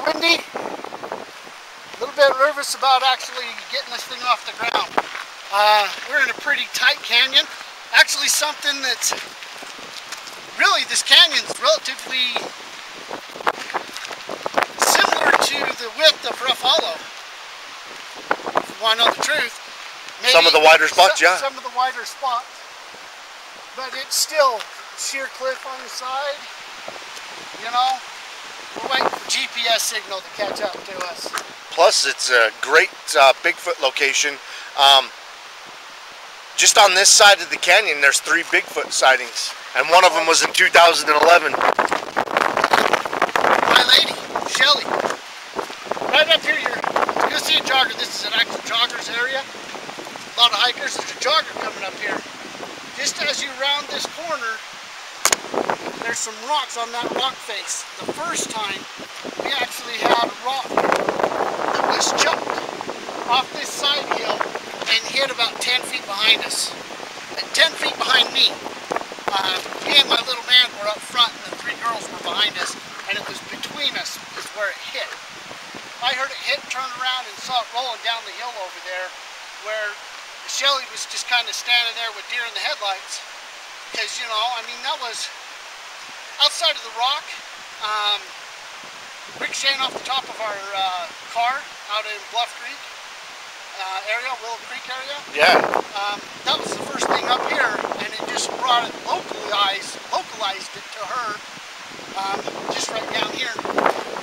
windy. A little bit nervous about actually getting this thing off the ground. We're in a pretty tight canyon. Actually something that's really, this canyon's relatively similar to the width of Rough Hollow. If you want to know the truth. Maybe some of the wider spots, yeah. Some of the wider spots. But it's still sheer cliff on the side. You know, we're waiting for GPS signal to catch up to us. Plus, it's a great Bigfoot location. Just on this side of the canyon, there's 3 Bigfoot sightings, and one of them was in 2011. My lady, Shelly. Right up here, you're going to see a jogger. This is an actual jogger's area. A lot of hikers. There's a jogger coming up here. Just as you round this corner, there's some rocks on that rock face. The first time, we actually had a rock that was chucked off this side hill and hit about 10 feet behind us. And 10 feet behind me. Me and my little man were up front and the 3 girls were behind us, and it was between us is where it hit. I heard it hit, turned around and saw it rolling down the hill over there where Shelly was just kind of standing there with deer in the headlights. Because, you know, I mean, that was outside of the rock, ricocheting off the top of our car out in Bluff Creek area, Willow Creek area. Yeah. That was the first thing up here, and it just brought it, localized it to her, just right down here,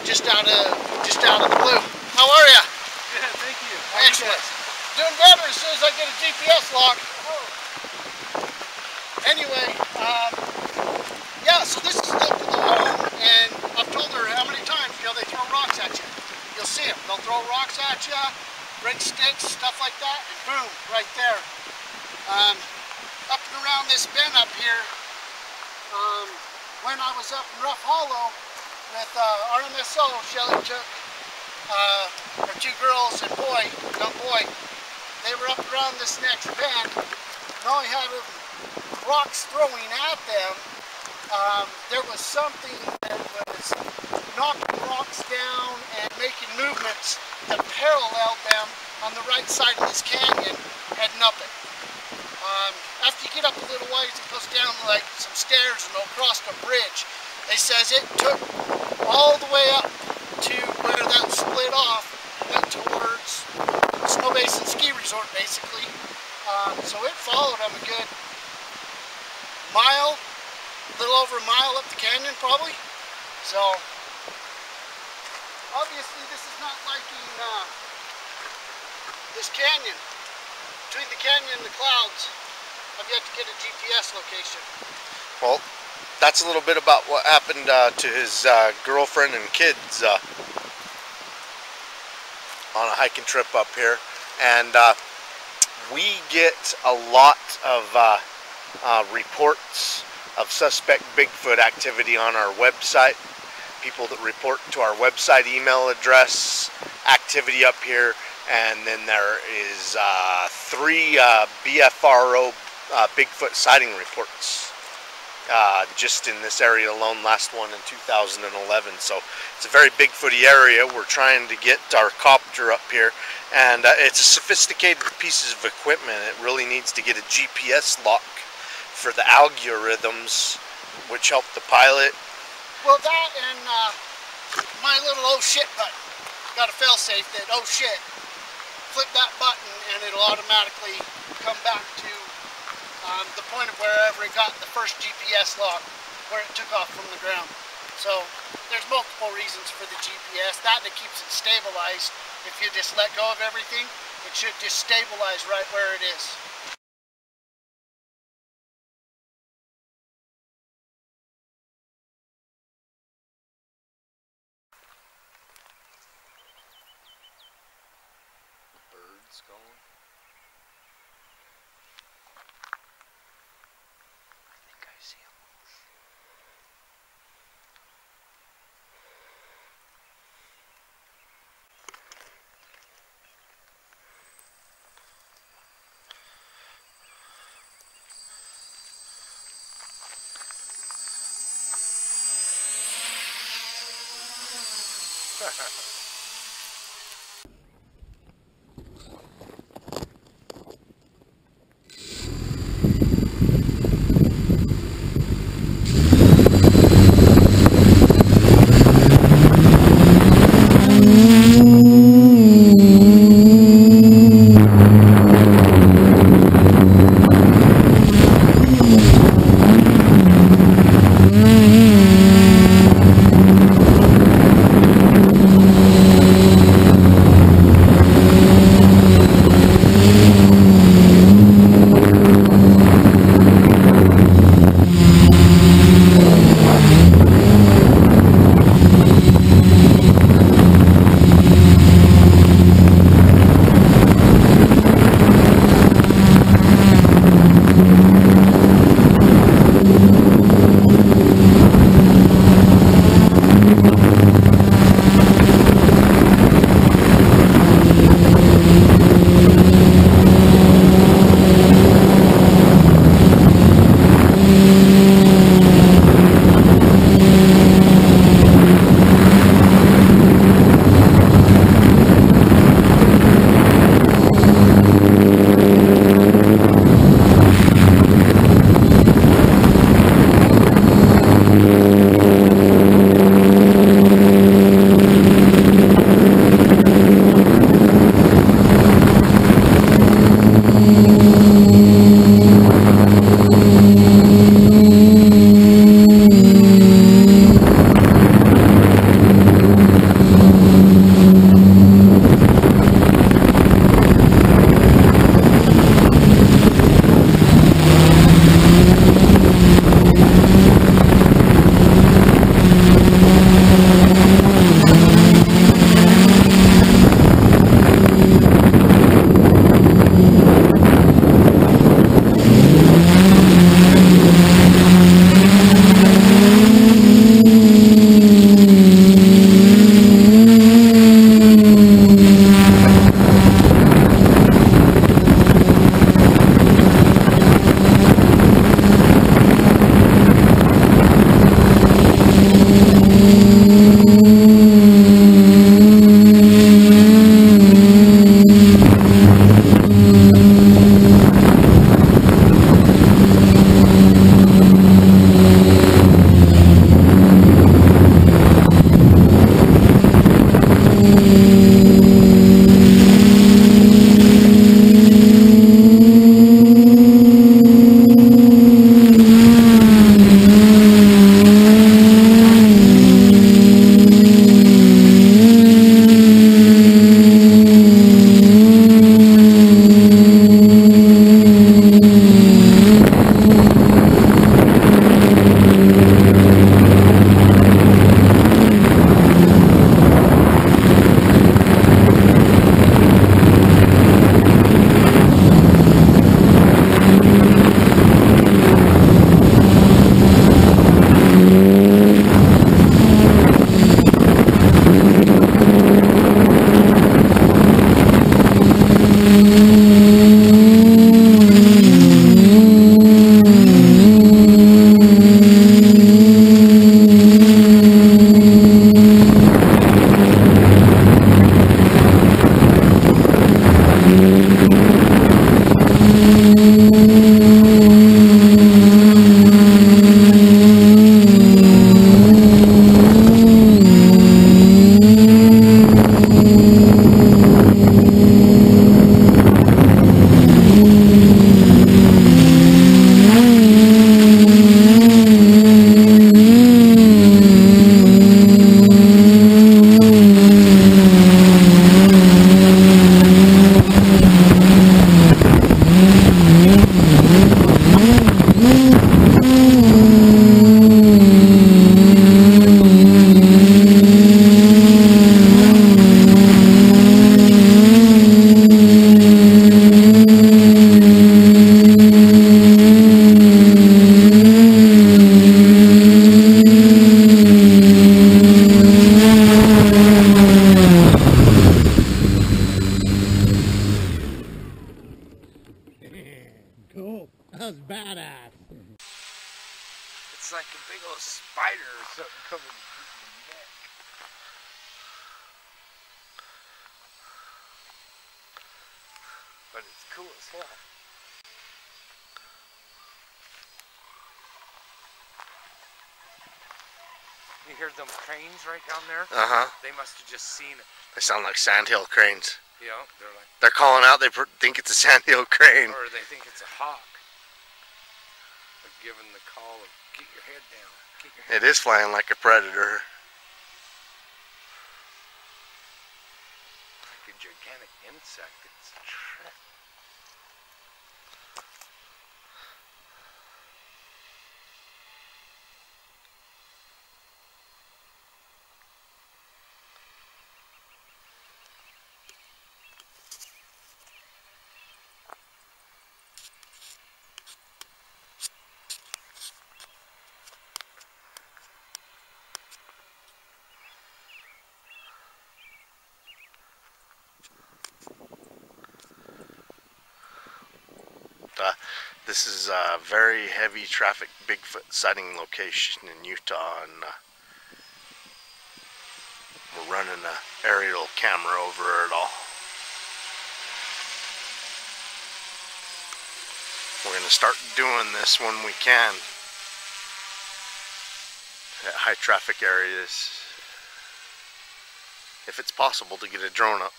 just out of the blue. How are you? Good, thank you. Excellent. Doing better as soon as I get a GPS lock. Anyway, yeah, so this is local to home, and I've told her how many times, you know, they throw rocks at you. You'll see them. They'll throw rocks at you, break sticks, stuff like that, and boom, right there. Up and around this bend up here, when I was up in Rough Hollow with RMSO, Shelly took her 2 girls and young boy, they were up around this next bend, and all I had rocks throwing at them. There was something that was knocking rocks down and making movements that paralleled them on the right side of this canyon, heading up it. After you get up a little ways, it goes down like some stairs and across a bridge. They says it took all the way up to where that split off, went towards Snow Basin Ski Resort, basically. So it followed them a good mile, a little over a mile up the canyon, probably. So obviously, this is not liking this canyon. Between the canyon and the clouds, I've yet to get a GPS location. Well, that's a little bit about what happened to his girlfriend and kids on a hiking trip up here. And we get a lot of reports of suspect Bigfoot activity on our website. People that report to our website email address, activity up here, and then there is 3 BFRO Bigfoot sighting reports just in this area alone, last one in 2011. So it's a very Bigfooty area. We're trying to get our copter up here, and it's a sophisticated piece of equipment. It really needs to get a GPS lock for the algorithms, which help the pilot. Well, that and my little oh shit button. Got a failsafe that oh shit. Flip that button and it'll automatically come back to the point of wherever it got the first GPS lock, where it took off from the ground. So there's multiple reasons for the GPS. That keeps it stabilized. If you just let go of everything, it should just stabilize right where it is. Birds going. I think I see them. That was badass. It's like a big old spider or something coming through your neck. But it's cool as hell. You hear them cranes right down there? Uh-huh. They must have just seen it. They sound like sandhill cranes. Yeah, they're like... They're calling out, they think it's a sandhill crane. Or they think it's a hawk. They're giving the call of, get your head down. Get your head It is flying like a predator. like a gigantic insect. It's a trip. This is a very heavy traffic Bigfoot sighting location in Utah, and we're running an aerial camera over it all. We're going to start doing this when we can at high traffic areas, if it's possible to get a drone up.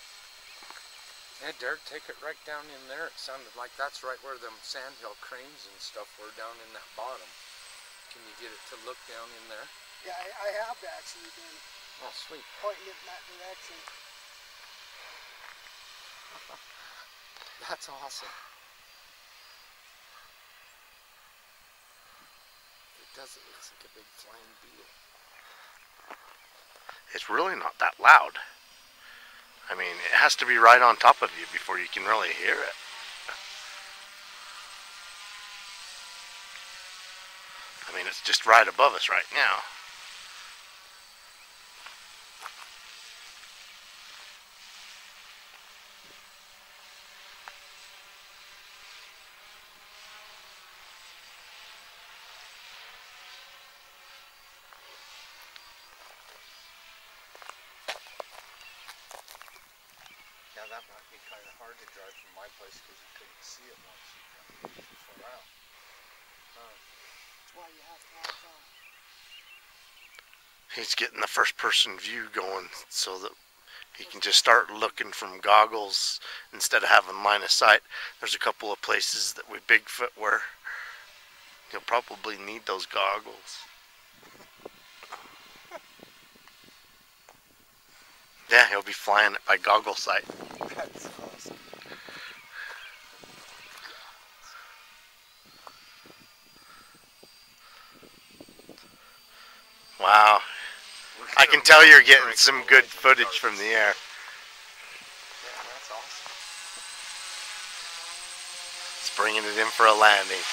Yeah, Derek, take it right down in there. It sounded like that's right where them sandhill cranes and stuff were, down in that bottom. Can you get it to look down in there? Yeah, I have actually been Oh, sweet. pointing it in that direction. That's awesome. It does. It looks like a big flying beetle. It's really not that loud. I mean, it has to be right on top of you before you can really hear it. I mean, it's just right above us right now. Now that might be kind of hard to drive from my place because you couldn't see it once you got too far out. That's why you have to have He's getting the first person view going so that he can just start looking from goggles instead of having line of sight. There's a couple of places that we Bigfoot where you'll probably need those goggles. Yeah, he'll be flying it by goggle sight. That's awesome. Wow. I can tell you're getting some good footage from the air. Yeah, that's awesome. It's bringing it in for a landing.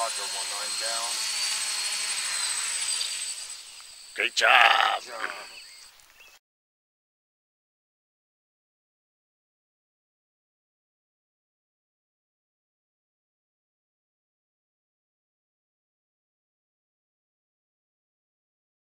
Roger, 19 down. Great job. Good job.